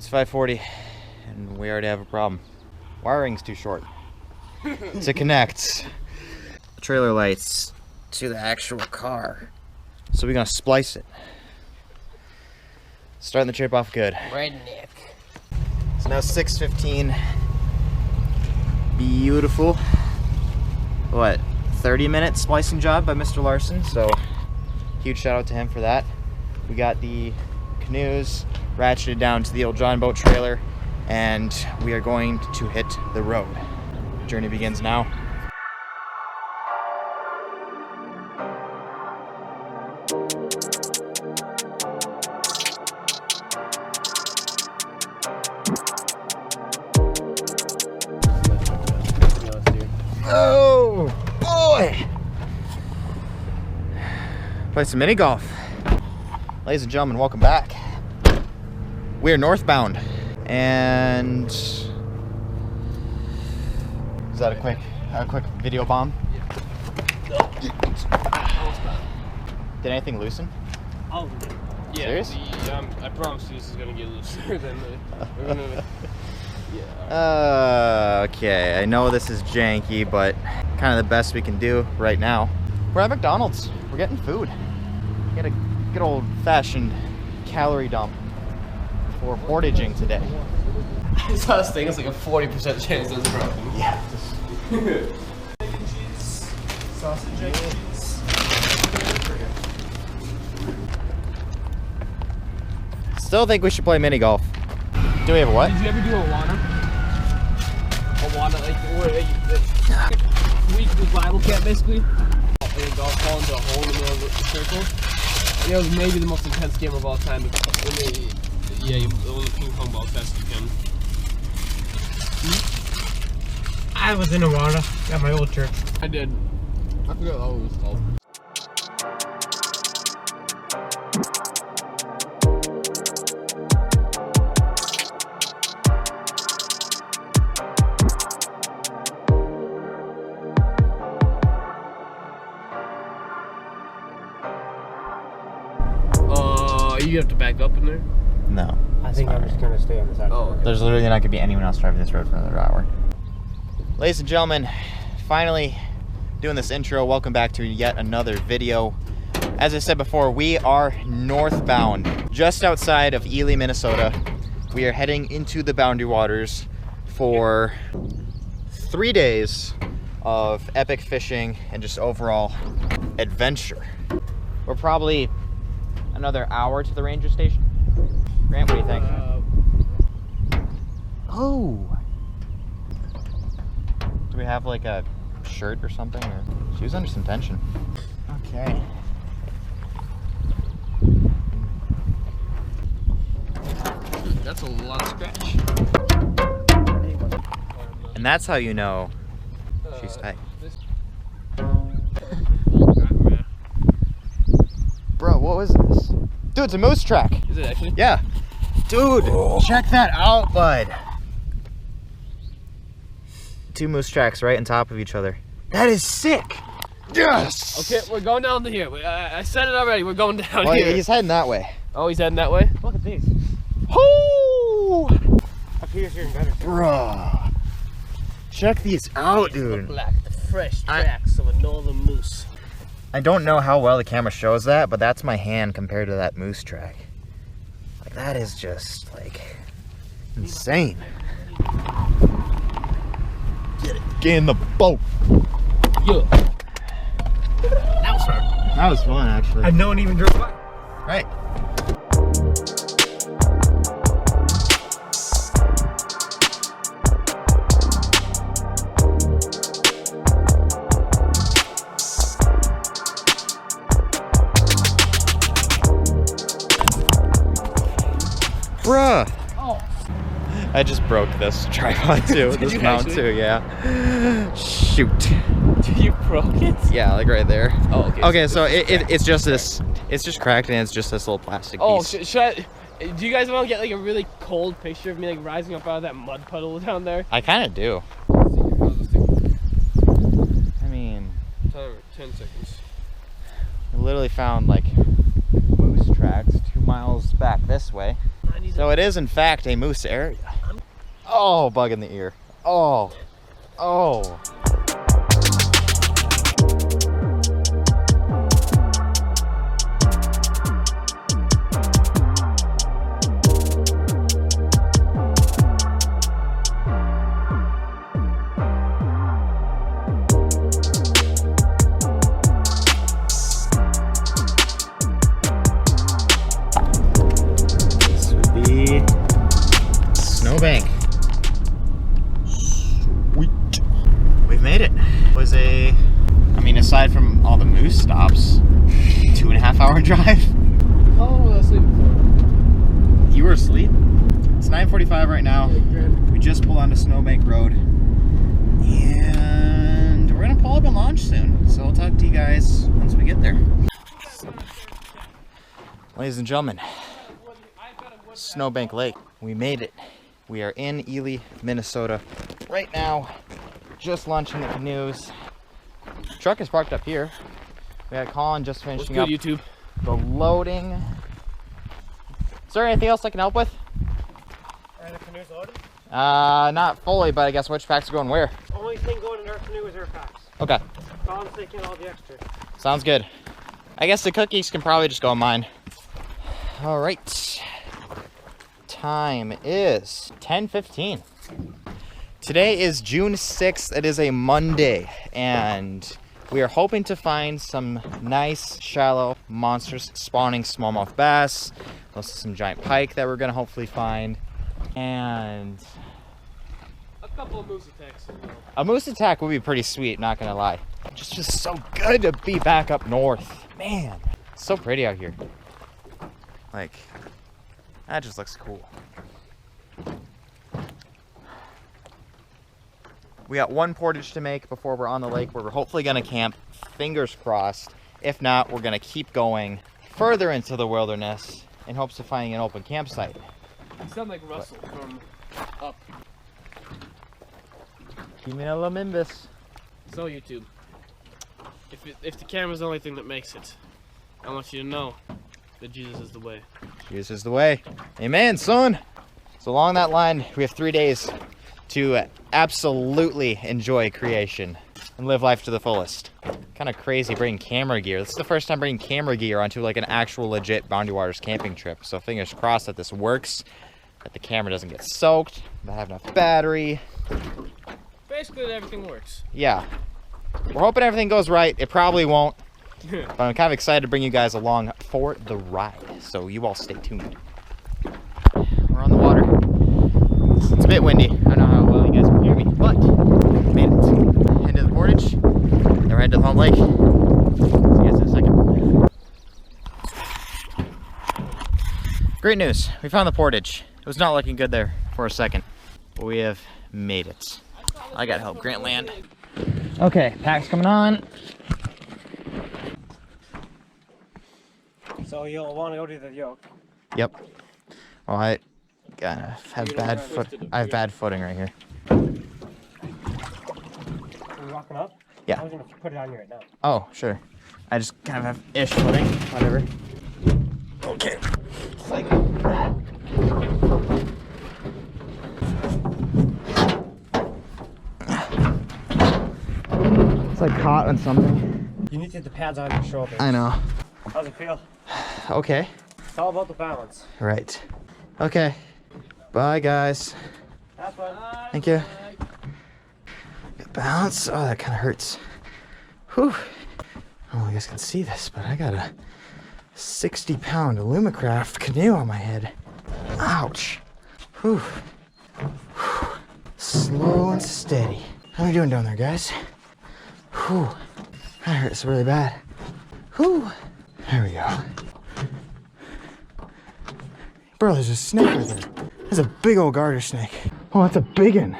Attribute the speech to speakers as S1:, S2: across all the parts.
S1: It's 5:40 and we already have a problem. Wiring's too short to connect trailer lights to the actual car. So we're gonna splice it. Starting the trip off good.
S2: Redneck.
S1: So now 6:15. Beautiful. What? 30-minute splicing job by Mr. Larson. So huge shout out to him for that. We got the canoes ratcheted down to the old John boat trailer, and we are going to hit the road. Journey begins now. Oh boy! Play some mini golf. Ladies and gentlemen, welcome back. We're northbound, and is that a quick video bomb? Did anything loosen?
S2: Oh, yeah.
S1: Serious?
S2: I promise you this is gonna get looser than the.
S1: Okay, I know this is janky, but kind of the best we can do right now. We're at McDonald's. We're getting food. We got a good old-fashioned calorie dump for portaging today.
S2: I saw this thing. It's like a 40% chance it's broken.
S1: Yeah.
S2: Sausage eggs.
S1: Still think we should play mini golf. Do we have a what?
S2: Did you ever do Awana? Awana, like weekly Bible camp, basically. And a golf ball into a hole in the middle of the circle. And it was maybe the most intense game of all time. When the ping pong ball fast you can.
S3: I was in Awana at my old church.
S2: I did. I forgot what it was called. You have to back up in there?
S1: No.
S3: I think I'm just gonna stay on the side.
S2: Oh, okay.
S1: There's literally not gonna be anyone else driving this road for another hour. Ladies and gentlemen, finally doing this intro. Welcome back to yet another video. As I said before, we are northbound, just outside of Ely, Minnesota. We are heading into the Boundary Waters for 3 days of epic fishing and just overall adventure. We're probably another hour to the ranger station. Grant, what do you think? Oh! Do we have like a shirt or something? Or she was under some tension. Okay.
S2: That's a lot of scratch.
S1: And that's how you know she's tight. Bro, what was this? Dude, it's a moose track.
S2: Is it actually?
S1: Yeah. Dude, check that out, bud. 2 moose tracks right on top of each other. That is sick. Yes.
S2: Okay, we're going down to here. I said it already. We're going down
S1: Well,
S2: here.
S1: he's heading that way.
S2: Oh, he's heading that way?
S3: Look at these.
S1: Whoo!
S3: Up here's here better.
S1: Bro. Check these out,
S2: The
S1: dude.
S2: black, the fresh tracks of a northern moose.
S1: I don't know how well the camera shows that, but that's my hand compared to that moose track. Like, that is just, like, insane. Get in the boat.
S2: Yeah. That was fun.
S1: That was fun, actually.
S3: And no one even drove by.
S1: Right. Bruh.
S2: Oh.
S1: I just broke this tripod too.
S2: Did
S1: This
S2: you
S1: mount
S2: actually?
S1: too, yeah. Shoot.
S2: You broke it?
S1: Yeah, like right there.
S2: Oh, okay.
S1: Okay, so it's just this. It's just cracked and it's just this little plastic
S2: Oh,
S1: piece.
S2: should I? Do you guys want to get like a really cold picture of me like rising up out of that mud puddle down there?
S1: I kind of do. I mean,
S2: Timer, 10 seconds.
S1: I literally found like moose tracks 2 miles back this way.
S2: I need
S1: So it is in fact a moose area. Oh, bug in the ear. Oh, oh. Snowbank. Sweet. We've made it. It was I mean, aside from all the moose stops, 2.5 hour drive.
S2: How long was I asleep before?
S1: You were asleep? It's 9:45 right now. We just pulled onto Snowbank Road. And we're gonna pull up and launch soon. So I'll talk to you guys once we get there. Ladies and gentlemen, Snowbank Lake. We made it. We are in Ely, Minnesota right now. Just launching the canoes. Truck is parked up here. We got Collin just finishing up
S2: YouTube?
S1: the loading. Is there anything else I can help with?
S3: Are the canoes loaded?
S1: Not fully, but I guess which packs are going where?
S3: Only thing going in our canoe is our packs.
S1: Okay,
S3: Colin's taking all the extras.
S1: sounds good. I guess the cookies can probably just go on mine. All right. Time is 10:15. Today is June 6th. It is a Monday, and we are hoping to find some nice, shallow, monstrous spawning smallmouth bass. Also some giant pike that we're gonna hopefully find, and
S2: A couple of moose attacks.
S1: a moose attack would be pretty sweet, not gonna lie. Just so good to be back up north. Man, it's so pretty out here. Like, that just looks cool. We got one portage to make before we're on the lake, where we're hopefully gonna camp. Fingers crossed. If not, we're gonna keep going further into the wilderness in hopes of finding an open campsite.
S2: You sound like Russell from Up.
S1: Give me a little Mimbus.
S2: So YouTube, if the camera's the only thing that makes it, I want you to know that Jesus is the way.
S1: Jesus is the way. Amen, son. So along that line, we have 3 days to absolutely enjoy creation and live life to the fullest. Kind of crazy bringing camera gear. This is the first time bringing camera gear onto like an actual legit Boundary Waters camping trip. So fingers crossed that this works, that the camera doesn't get soaked, that I have enough battery.
S2: Basically, everything works.
S1: Yeah. We're hoping everything goes right. It probably won't. But I'm kind of excited to bring you guys along for the ride. So you all stay tuned. We're on the water. It's a bit windy. I don't know how well you guys can hear me, but made it. Into the portage. Then we're heading to the home lake. See you guys in a second. Great news. We found the portage. It was not looking good there for a second, but we have made it. I gotta help Grant land. Okay, pack's coming on.
S3: So you'll want to go to the yoke.
S1: Yep. Oh, I gotta have bad foot. I have bad footing right here.
S3: Are you walking up?
S1: Yeah.
S3: I was gonna put it on you right now.
S1: Oh, sure. I just kind of have ish footing. Whatever. Okay. It's like. It's like caught on something.
S3: You need to get the pads on your shoulders.
S1: I know.
S3: How's it feel?
S1: Okay.
S3: It's all about the balance.
S1: Right. Okay. Bye, guys.
S3: Have fun.
S1: Thank you. Good balance. Oh, that kind of hurts. Whew. I don't know if you guys can see this, but I got a 60-pound Alumacraft canoe on my head. Ouch. Whew. Whew. Slow and steady. How are we doing down there, guys? Whew. That hurts really bad. Whew. There we go. Bro, there's a snake right there. There's a big old garter snake. Oh, that's a big one.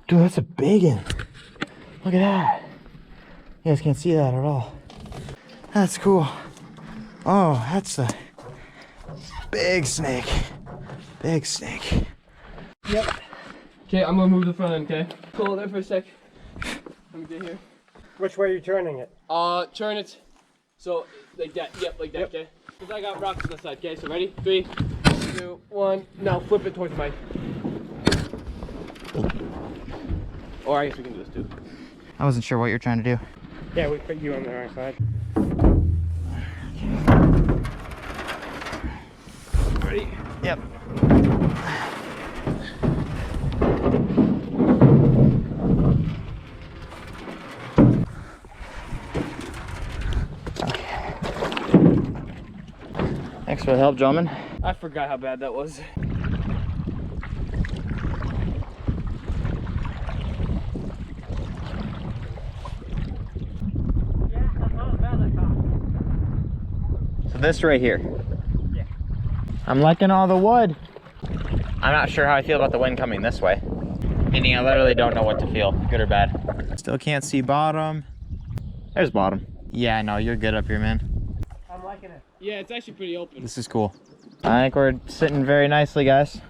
S1: Dude, that's a big one. Look at that. You guys can't see that at all. That's cool. Oh, that's a big snake. Big snake.
S2: Yep. Okay, I'm gonna move the front end, okay? Hold there for a sec. Let me get here.
S3: Which way are you turning it?
S2: Turn it. So, like that. Yep, like that, okay? Because I got rocks on the side, okay? So ready? 3, 2, 1. Now flip it towards Mike. Or I guess we can do this too.
S1: I wasn't sure what you're trying to do.
S3: Yeah, we put you on the right side.
S2: Ready?
S1: Yep. Thanks for the help, gentlemen.
S2: I forgot how bad that was.
S1: So this right here.
S3: Yeah.
S1: I'm liking all the wood. I'm not sure how I feel about the wind coming this way. Meaning I literally don't know what to feel, good or bad. Still can't see bottom. There's bottom. Yeah, no, you're good up here, man.
S3: I'm liking it.
S2: Yeah, it's actually pretty open.
S1: This is cool. I think we're sitting very nicely, guys.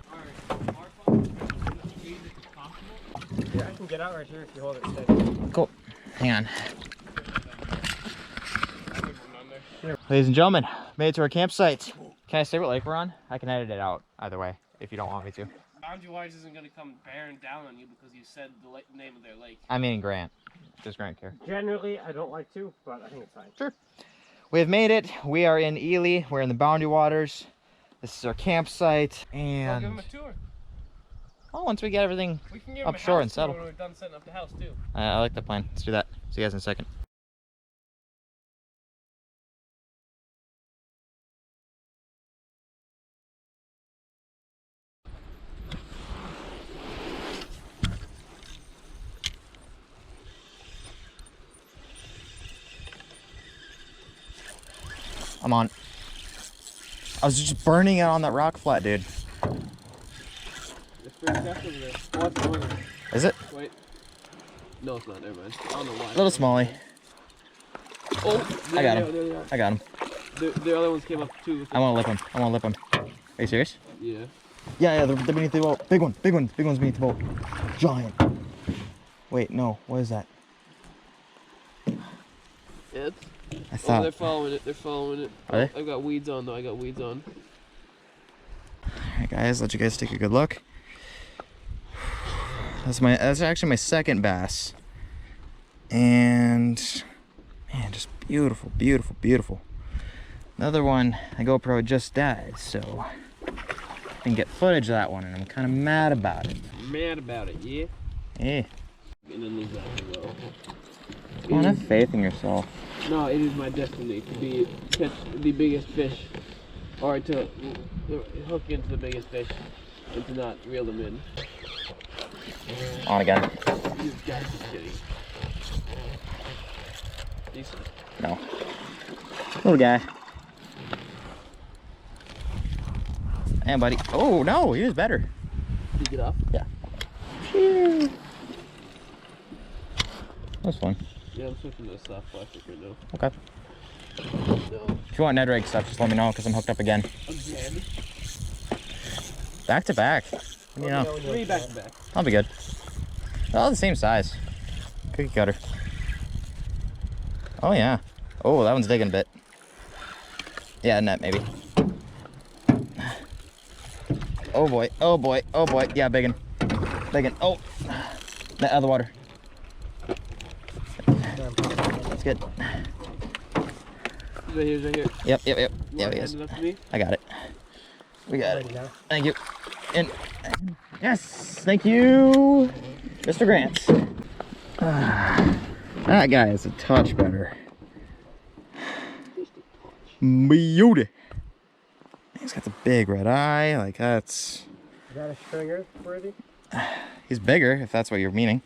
S3: Yeah, I can get out right here if you hold it steady.
S1: Cool. Hang on. Ladies and gentlemen, made it to our campsite. Can I say what lake we're on? I can edit it out either way if you don't want me to.
S2: Boundary Wise isn't going to come bearing down on you because you said the name of their lake.
S1: I mean Grant. Does Grant care?
S3: Generally, I don't like to, but I think it's fine.
S1: Sure. We have made it. We are in Ely. We're in the Boundary Waters. This is our campsite.
S2: I'll
S1: And
S2: give them a tour.
S1: oh, once we get everything
S2: We can give
S1: up
S2: them a
S1: shore
S2: house
S1: and
S2: tour
S1: settle.
S2: when we're done setting up the house too.
S1: I like the plan. Let's do that. See you guys in a second. I'm on. I was just burning it on that rock flat, dude.
S2: It's pretty tough over there. Oh, it's going.
S1: Is it?
S2: Wait. No, it's not. Never mind. I don't know why.
S1: Little smallie.
S2: Oh,
S1: I got him.
S2: There they are.
S1: I got him.
S2: The other ones came up too.
S1: I want to lip him. I want to lip him. Are you serious?
S2: Yeah.
S1: Yeah, they're beneath the boat. Big one, big one, big one's beneath the boat. Giant. Wait, no, what is that?
S2: It's.
S1: I
S2: Oh,
S1: thought.
S2: they're following it. They're following it.
S1: Are they?
S2: I've got weeds on though. I got weeds on.
S1: Alright guys, let you guys take a good look. That's actually my second bass. And man, just beautiful, beautiful, beautiful. Another one, the GoPro just died, so I didn't get footage of that one, and I'm kind of mad about it.
S2: Mad about it, yeah.
S1: Hey,
S2: And then lose that as well.
S1: come on, have faith in yourself.
S2: No, it is my destiny to catch the biggest fish, or to hook into the biggest fish, and to not reel them in.
S1: On again.
S2: You've got to be kidding. Decent.
S1: No. Little guy. And buddy. Oh no, he was better.
S2: Did you get off?
S1: Yeah. That was fun.
S2: Yeah, I'm switching to the soft plastic right now.
S1: Okay.
S2: No.
S1: If you want Ned Rig stuff, just let me know because I'm hooked up again.
S2: Again?
S1: Back to back. You know,
S2: 3 back to back.
S1: I'll be good. They're all the same size. Cookie cutter. Oh yeah. Oh, that one's digging a bit. Yeah, net maybe. Oh boy. Oh boy. Oh boy. Yeah, biggin. Biggin. Oh. Net out of the water. That's good.
S2: He's right here, he's right here.
S1: Yep, yep, yep.
S2: You
S1: Yeah,
S2: want
S1: he
S2: to
S1: is.
S2: hand it up to me?
S1: I got it. We got it.
S3: Ready now.
S1: Thank you. And yes, thank you, Mr. Grant. That guy is a touch better. Beauty. He's got the big red eye. Like that's.
S3: Is that a stringer worthy?
S1: He's bigger, if that's what you're meaning.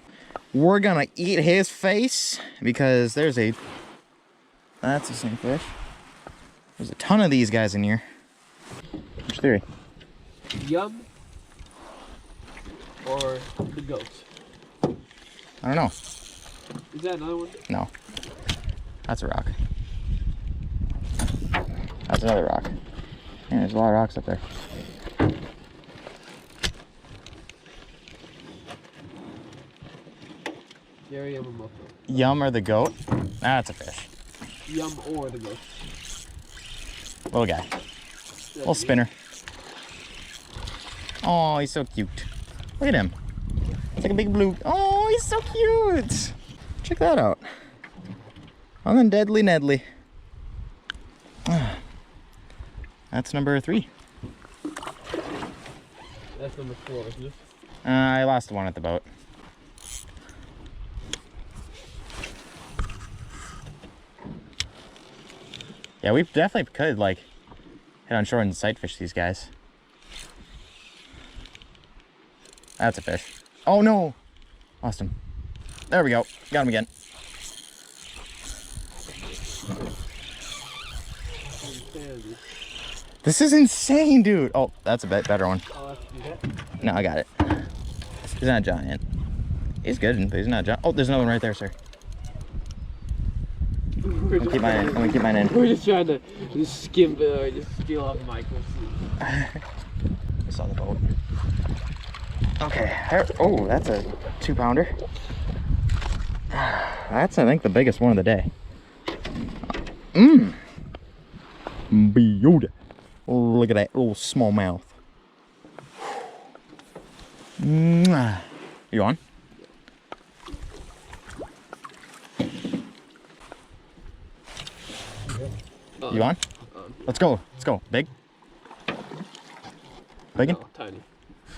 S1: We're gonna eat his face because there's a. That's the same fish. There's a ton of these guys in here. What's your theory?
S2: Yum or the goat?
S1: I don't know.
S2: Is that another one?
S1: No. That's a rock. That's another rock. Man, there's a lot of rocks up there.
S2: Gary Yamamoto.
S1: Yum or the goat? That's a fish.
S2: Yum or the goat.
S1: Little guy. Little spinner. Oh, he's so cute. Look at him. It's like a big blue. Oh, he's so cute. Check that out. On the Deadly Nedley. That's number 3.
S2: That's number 4, isn't it?
S1: I lost one at the boat. Yeah, we definitely could like head on shore and sight fish these guys. That's a fish. Oh no! Lost him. There we go. Got him again. This is insane, dude. Oh, that's a bit better one. No, I got it. He's not a giant. He's good, but he's not a giant. Oh, there's another one right there, sir. I'm gonna keep mine in.
S2: We're just trying to just skim, just steal off Michael's.
S1: I saw the boat. Okay. Oh, that's a 2-pounder. That's, I think, the biggest one of the day. Beautiful. Look at that little smallmouth. You on? You on? Let's go. Let's go. Big? Biggin?
S2: No, tiny.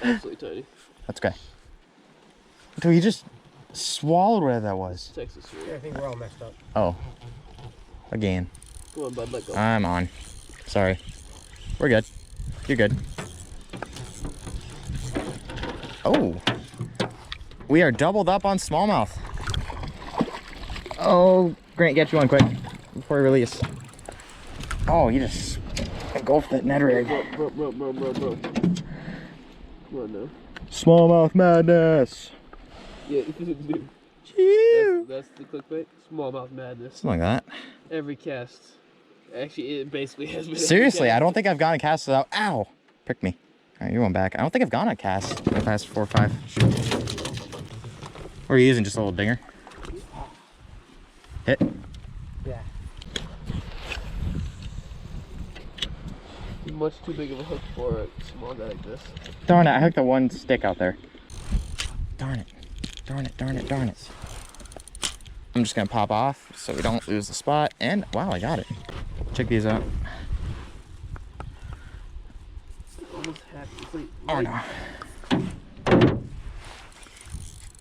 S2: Absolutely tiny.
S1: That's okay. Dude, he just swallowed whatever that was.
S2: Texas here.
S3: Yeah, I think we're all messed up.
S1: Oh. Again.
S2: Come on, bud, let go.
S1: I'm on. Sorry. We're good. You're good. Oh. We are doubled up on smallmouth. Oh, Grant, get you one quick before we release. Oh, you just engulfed that Ned rig.
S2: Bro. Come on now.
S1: Smallmouth madness.
S2: Yeah, dude. That's the clickbait. Smallmouth madness.
S1: Something like that.
S2: Every cast. Actually, it basically has been.
S1: Seriously, I don't think I've gone a cast without. Ow! Pricked me. All right, you went back. I don't think I've gone a cast in the past 4 or 5. Or are you using just a little dinger? Hit.
S3: Yeah.
S2: Much too big of a hook for a small guy like this.
S1: Darn it, I hooked the one stick out there. Darn it. Darn it, darn it, darn it. I'm just gonna pop off so we don't lose the spot. And wow, I got it. Check these out.
S2: Almost half complete.
S1: Oh no.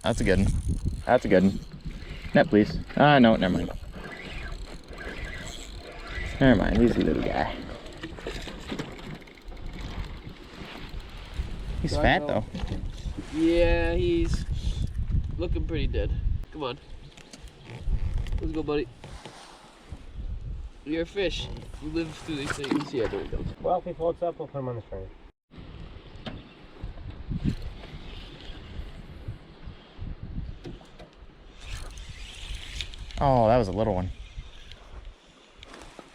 S1: That's a good one. That's a good one. Net, please. No, never mind. Never mind, easy little guy. He's fat though.
S2: Yeah, he's looking pretty dead. Come on. Let's go, buddy. You're a fish. You live through these things. Yeah, there we go.
S3: Well, if he floats up, we'll put him on the string.
S1: Oh, that was a little one.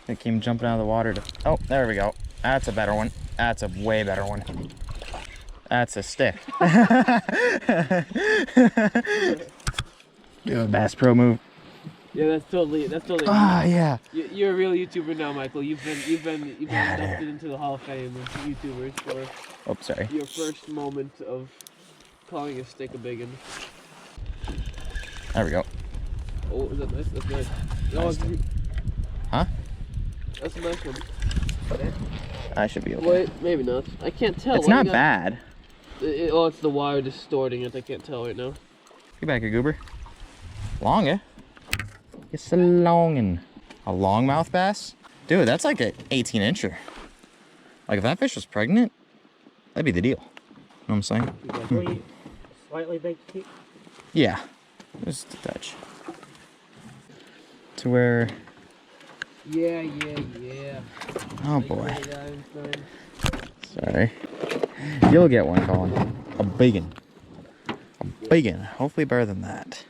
S1: It came jumping out of the water to... Oh, there we go. That's a better one. That's a way better one. That's a stick. Do a Bass Pro move.
S2: Yeah, that's totally.
S1: Ah, yeah.
S2: You're a real YouTuber now, Michael. You've been inducted into the Hall of Fame of YouTubers for
S1: Oh, sorry.
S2: your first moment of calling a stick a biggin.
S1: There we go.
S2: Oh, is that nice? That's nice. No,
S1: Nice.
S2: Huh? That's a nice one.
S1: I should be okay.
S2: Wait, maybe not. I can't tell.
S1: It's
S2: Why
S1: not
S2: you got-
S1: bad.
S2: Oh, it's the wire distorting it. I can't tell right now.
S1: Get back here, goober. Longa. It's a longin'. A longmouth bass? Dude, that's like an 18-incher. Like if that fish was pregnant, that'd be the deal. You know what I'm saying?
S3: Were you slightly big to keep?
S1: Yeah. Just a touch. To where...
S2: Yeah.
S1: Oh boy. Sorry. You'll get one, Colin. A big one. A big one. Hopefully better than that.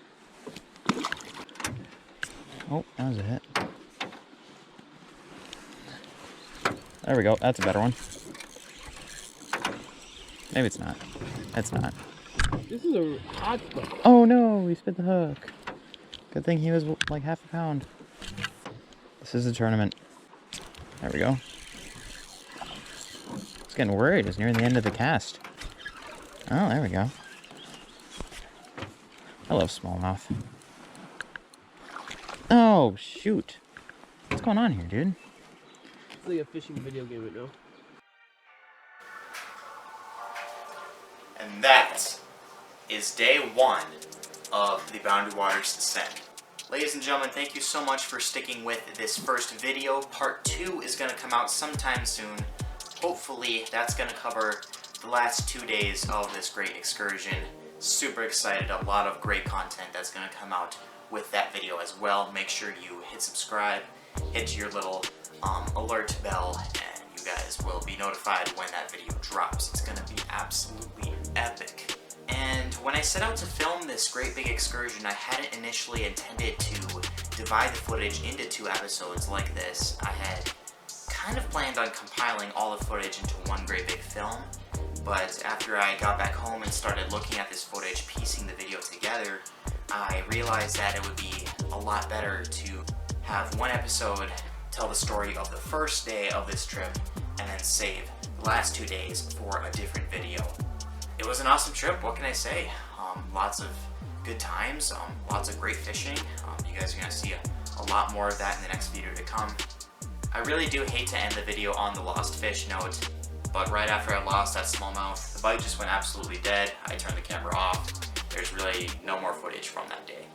S1: Oh, that was a hit. There we go. That's a better one. Maybe it's not. It's not.
S2: This is a hot spot.
S1: Oh no, we spit the hook. Good thing he was like half a pound. This is a tournament. There we go. Let's getting worried. It's near the end of the cast. Oh, there we go. I love smallmouth. Oh, shoot. What's going on here, dude?
S2: It's like a fishing video game right now.
S1: And that is day 1 of the Boundary Waters descent. Ladies and gentlemen, thank you so much for sticking with this first video. Part 2 is going to come out sometime soon. Hopefully, that's going to cover the last 2 days of this great excursion. Super excited, a lot of great content that's going to come out with that video as well. Make sure you hit subscribe, hit your little alert bell, and you guys will be notified when that video drops. It's going to be absolutely epic. And when I set out to film this great big excursion, I hadn't initially intended to divide the footage into 2 episodes like this. I had kind of planned on compiling all the footage into one great big film, but after I got back home and started looking at this footage, piecing the video together, I realized that it would be a lot better to have one episode tell the story of the first day of this trip, and then save the last 2 days for a different video. It was an awesome trip, what can I say? Lots of good times, lots of great fishing. You guys are going to see a lot more of that in the next video to come. I really do hate to end the video on the lost fish note, but right after I lost that smallmouth, the bite just went absolutely dead. I turned the camera off. There's really no more footage from that day.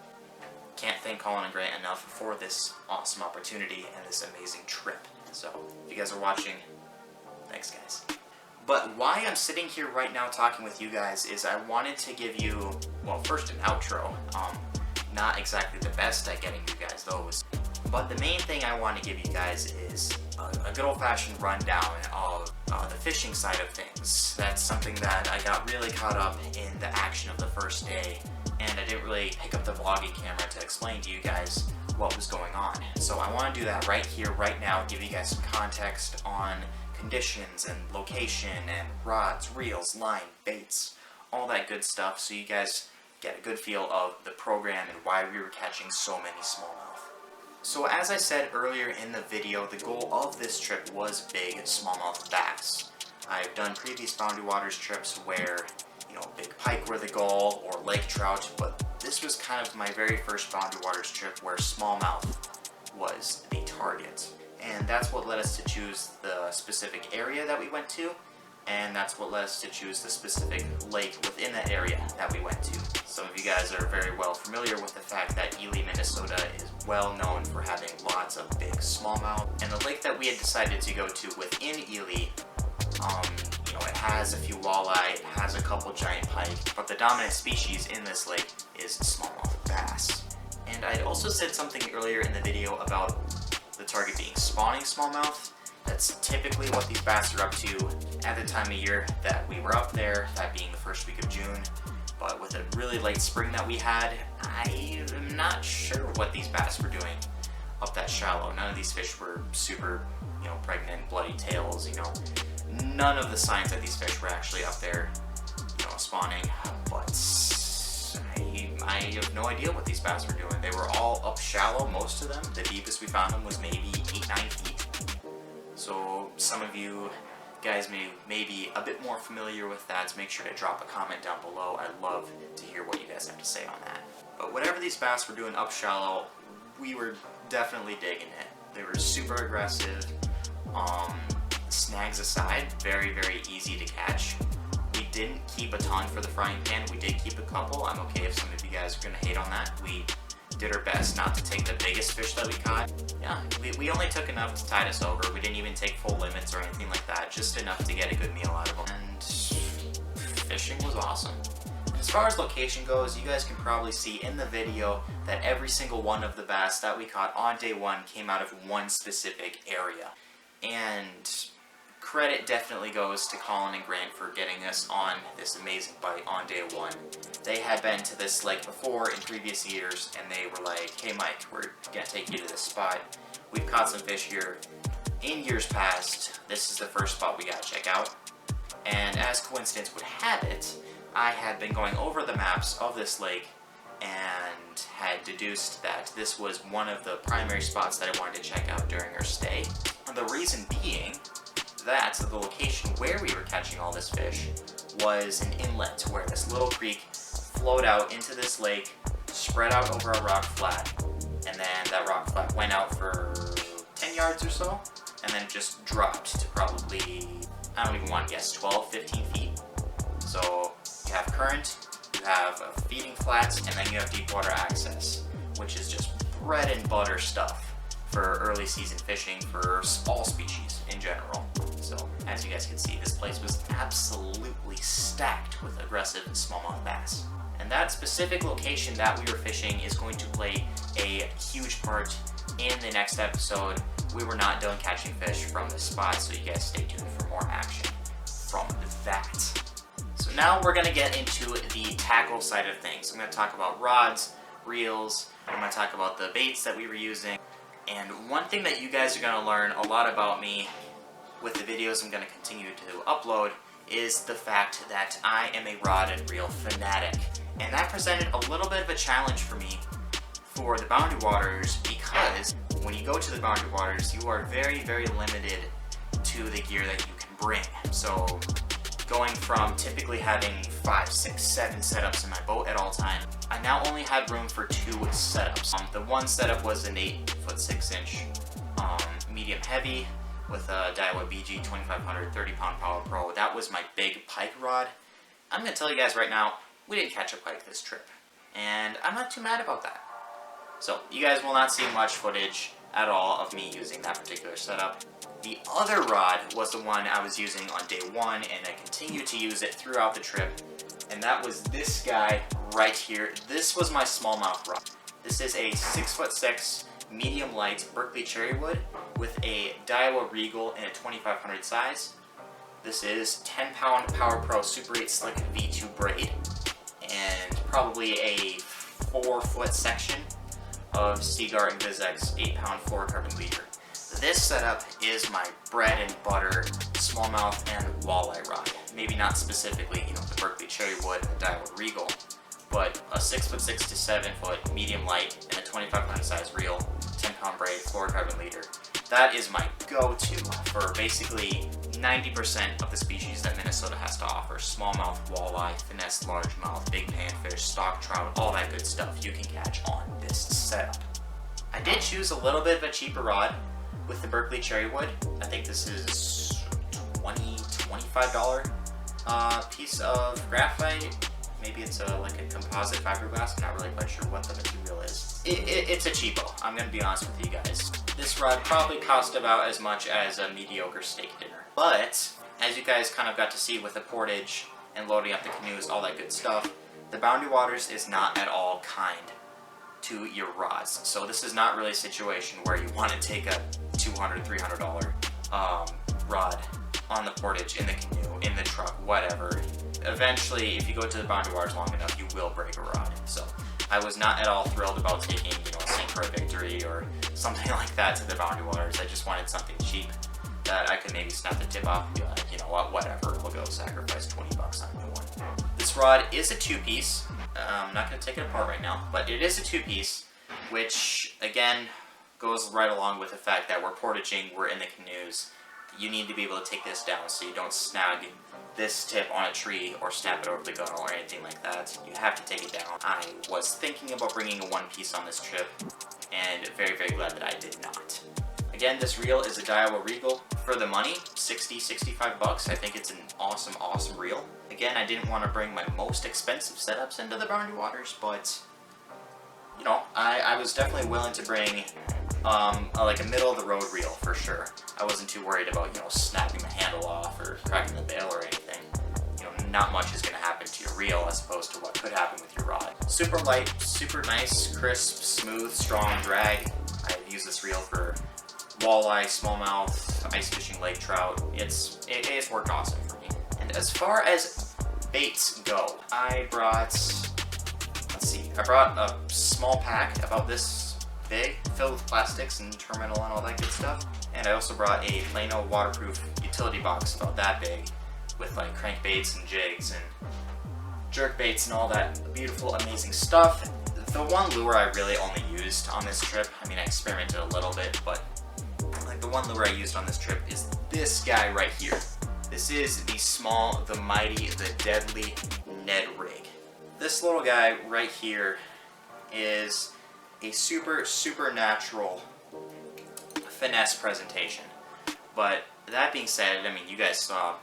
S1: Can't thank Collin and Grant enough for this awesome opportunity and this amazing trip. So, if you guys are watching, thanks guys. But why I'm sitting here right now talking with you guys is I wanted to give you, well, first an outro. Not exactly the best at getting you guys those. But the main thing I want to give you guys is a good old-fashioned rundown of the fishing side of things. That's something that I got really caught up in the action of the first day, and I didn't really pick up the vlogging camera to explain to you guys what was going on. So I want to do that right here, right now, give you guys some context on conditions and location and rods, reels, line, baits, all that good stuff, so you guys get a good feel of the program and why we were catching so many smallmouth. So as I said earlier in the video, the goal of this trip was big smallmouth bass. I've done previous Boundary Waters trips where, you know, big pike were the goal or lake trout, but this was kind of my very first Boundary Waters trip where smallmouth was the target. And that's what led us to choose the specific area that we went to, and that's what led us to choose the specific lake within that area that we went to. Some of you guys are very well familiar with the fact that Ely, Minnesota is well known for having lots of big smallmouth, and the lake that we had decided to go to within Ely, you know, it has a few walleye, it has a couple giant pike, but the dominant species in this lake is smallmouth bass. And I also said something earlier in the video about the target being spawning smallmouth. That's typically what these bass are up to at the time of year that we were up there, that being the first week of June. But with a really late spring that we had, I am not sure what these bass were doing up that shallow. None of these fish were super, you know, pregnant, bloody tails, you know. None of the signs that these fish were actually up there, you know, spawning. But I have no idea what these bass were doing. They were all up shallow, most of them. The deepest we found them was maybe 8-9 feet. So some of you guys may be a bit more familiar with that, so make sure to drop a comment down below. I'd love to hear what you guys have to say on that. But whatever these bass were doing up shallow, we were definitely digging it. They were super aggressive. Snags aside, very, very easy to catch. We didn't keep a ton for the frying pan. We did keep a couple. I'm okay if some of you guys are going to hate on that. We did our best not to take the biggest fish that we caught. Yeah, we only took enough to tide us over. We didn't even take full limits or anything like that. Just enough to get a good meal out of them. And fishing was awesome. As far as location goes, you guys can probably see in the video that every single one of the bass that we caught on day 1 came out of one specific area. And credit definitely goes to Collin and Grant for getting us on this amazing bite on day 1. They had been to this lake before in previous years, and they were like, hey Mike, we're gonna take you to this spot. We've caught some fish here in years past. This is the first spot we gotta check out. And as coincidence would have it, I had been going over the maps of this lake and had deduced that this was one of the primary spots that I wanted to check out during our stay. And the reason being that, so the location where we were catching all this fish was an inlet where this little creek flowed out into this lake, spread out over a rock flat, and then that rock flat went out for 10 yards or so, and then just dropped to probably, I don't even want to guess, 12, 15 feet. So you have current, you have feeding flats, and then you have deep water access, which is just bread and butter stuff for early season fishing for all species in general. So as you guys can see, this place was absolutely stacked with aggressive smallmouth bass. And that specific location that we were fishing is going to play a huge part in the next episode. We were not done catching fish from this spot, so you guys stay tuned for more action from that. So now we're gonna get into the tackle side of things. I'm gonna talk about rods, reels, I'm gonna talk about the baits that we were using. And one thing that you guys are gonna learn a lot about me with the videos I'm gonna continue to upload is the fact that I am a rod and reel fanatic. And that presented a little bit of a challenge for me for the boundary waters, because when you go to the boundary waters, you are very, very limited to the gear that you can bring. So going from typically having 5, 6, 7 setups in my boat at all times, I now only had room for 2 setups. The one setup was an 8-foot 6-inch medium heavy with a Daiwa BG 2500 30-pound Power Pro. That was my big pike rod. I'm going to tell you guys right now, we didn't catch a pike this trip, and I'm not too mad about that. So you guys will not see much footage at all of me using that particular setup. The other rod was the one I was using on day 1, and I continued to use it throughout the trip, and that was this guy right here. This was my smallmouth rod. This is a 6'6" medium light Berkeley cherrywood with a Daiwa Regal in a 2500 size. This is 10-pound Power Pro Super 8 Slick V2 braid, and probably a 4-foot section of Seaguar and Vizex 8-pound fluorocarbon leader. This setup is my bread and butter smallmouth and walleye rod. Maybe not specifically, the Berkeley cherrywood and the Daiwa Regal, but a 6'6" to 7-foot medium light and a 2500 size reel, 10-pound braid, fluorocarbon leader. That is my go-to for basically 90% of the species that Minnesota has to offer. Smallmouth, walleye, finesse largemouth, big panfish, stock trout, all that good stuff you can catch on this setup. I did choose a little bit of a cheaper rod with the Berkeley cherrywood. I think this is $25 piece of graphite. Maybe it's like a composite fiberglass. I'm not really quite sure what the material is. It's a cheapo, I'm gonna be honest with you guys. This rod probably cost about as much as a mediocre steak dinner. But, as you guys kind of got to see with the portage and loading up the canoes, all that good stuff, the Boundary Waters is not at all kind to your rods. So this is not really a situation where you want to take a $200, $300 rod on the portage, in the canoe, in the truck, whatever. Eventually, if you go to the Boundary Waters long enough, you will break a rod. So I was not at all thrilled about taking, a St. Croix Victory or something like that to the Boundary Waters. I just wanted something cheap that I could maybe snap the tip off and be like, you know what, whatever, we'll go sacrifice 20 bucks on a new one. This rod is a 2-piece. I'm not going to take it apart right now, but it is a 2-piece, which again goes right along with the fact that we're portaging, we're in the canoes. You need to be able to take this down so you don't snag this tip on a tree or snap it over the gunnel or anything like that. You have to take it down. I was thinking about bringing a 1-piece on this trip, and very, very glad that I did not. Again, this reel is a Daiwa Regal. For the money, 60, 65 bucks. I think it's an awesome, awesome reel. Again, I didn't want to bring my most expensive setups into the Boundary Waters, but I was definitely willing to bring like a middle of the road reel for sure. I wasn't too worried about snapping the handle off or cracking the bail or anything. Not much is going to happen to your reel as opposed to what could happen with your rod. Super light, super nice, crisp, smooth, strong drag. I've used this reel for walleye, smallmouth, ice fishing, lake trout. It's worked awesome for me. And as far as baits go, I brought a small pack about this big, filled with plastics and terminal and all that good stuff. And I also brought a Plano waterproof utility box about that big with like crankbaits and jigs and jerk baits and all that beautiful, amazing stuff. The one lure I really only used on this trip, I experimented a little bit, but like the one lure I used on this trip is this guy right here. This is the small, the mighty, the deadly Ned rig. This little guy right here is a supernatural finesse presentation. But that being said, I mean, you guys saw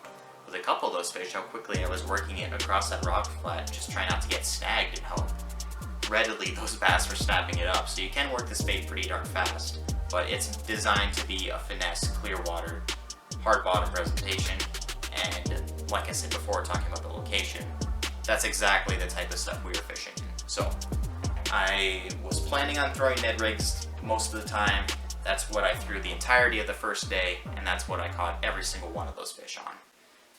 S1: with a couple of those fish how quickly I was working it across that rock flat, just trying not to get snagged, and how readily those bass were snapping it up. So you can work this bait pretty darn fast, but it's designed to be a finesse, clear water, hard bottom presentation. And like I said before, talking about the location, that's exactly the type of stuff we were fishing in. So I was planning on throwing Ned rigs most of the time. That's what I threw the entirety of the first day, and that's what I caught every single one of those fish on.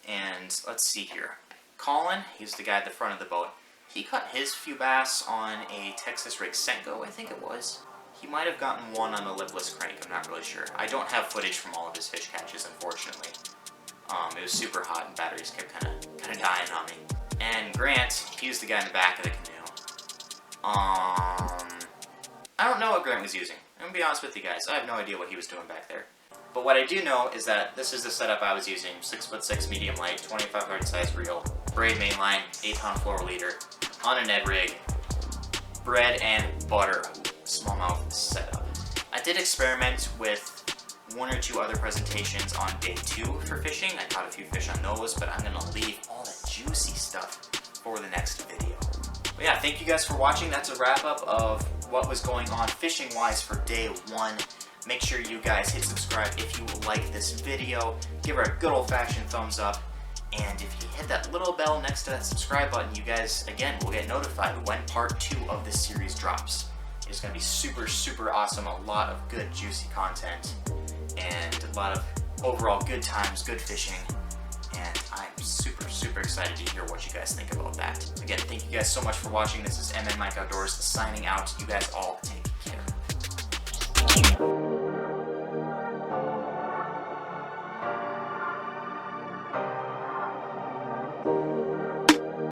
S1: And let's see here. Collin, he's the guy at the front of the boat. He caught his few bass on a Texas rig Senko, I think it was. He might have gotten one on a lipless crank, I'm not really sure. I don't have footage from all of his fish catches, unfortunately. It was super hot and batteries kept kind of dying on me. And Grant, he was the guy in the back of the canoe. I don't know what Grant was using. I'm gonna be honest with you guys, I have no idea what he was doing back there. But what I do know is that this is the setup I was using: 6'6" medium light, 2500 size reel, braid mainline, 8-pound floor leader, on a Ned rig, bread and butter smallmouth setup. I did experiment with one or two other presentations on day 2 for fishing. I caught a few fish on those, but I'm gonna leave all that juicy stuff for the next video. But yeah, thank you guys for watching. That's a wrap up of what was going on fishing wise for day 1. Make sure you guys hit subscribe if you like this video. Give her a good old-fashioned thumbs up. And if you hit that little bell next to that subscribe button, you guys, again, will get notified when part 2 of this series drops. It's going to be super awesome. A lot of good, juicy content. And a lot of overall good times, good fishing. And I'm super excited to hear what you guys think about that. Again, thank you guys so much for watching. This is MN Mike Outdoors signing out. You guys all take